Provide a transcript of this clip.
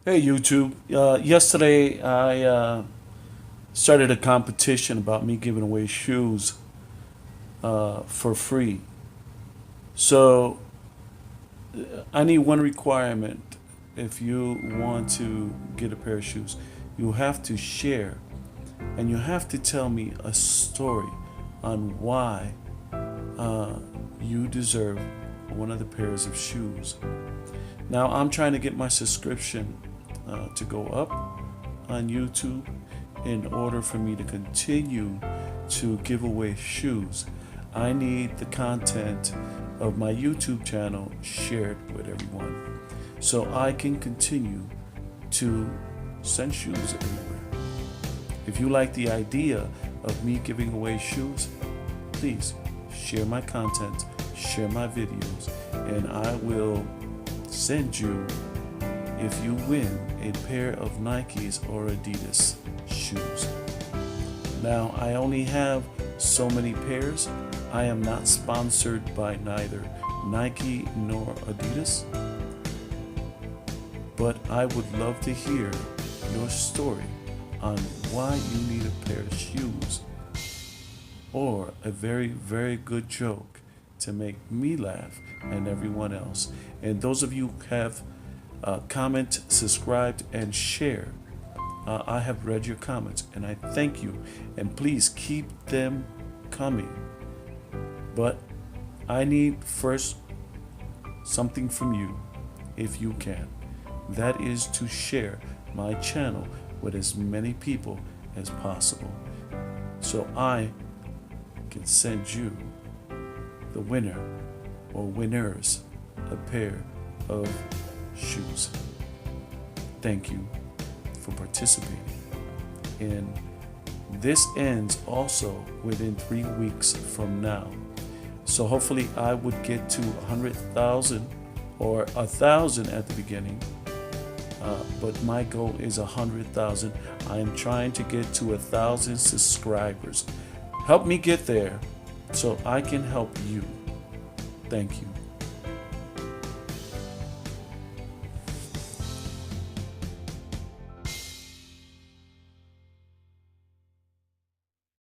Hey YouTube. Yesterday I started a competition about me giving away shoes for free. So I need one requirement if you want to get a pair of shoes. You have to share and you have to tell me a story on why uh, you deserve one of the pairs of shoes. Now I'm trying to get my subscription to go up on YouTube in order for me to continue to give away shoes. I need the content of my YouTube channel shared with everyone so I can continue to send shoes everywhere. If you like the idea of me giving away shoes, please share my content, share my videos, and I will send you, if you win, a pair of Nikes or Adidas shoes. Now, I only have so many pairs. I am not sponsored by neither Nike nor Adidas, but I would love to hear your story on why you need a pair of shoes or a very, very good joke to make me laugh and everyone else. And those of you who have comment, subscribed, and share, I have read your comments and I thank you. And please keep them coming. But I need first something from you, if you can. That is to share my channel with as many people as possible, so I can send you, the winner or winners, a pair of shoes. Thank you for participating. And this ends also within 3 weeks from now. So hopefully I would get to 100,000 or 1,000 at the beginning. But my goal is 100,000. I am trying to get to 1,000 subscribers. Help me get there so I can help you. Thank you.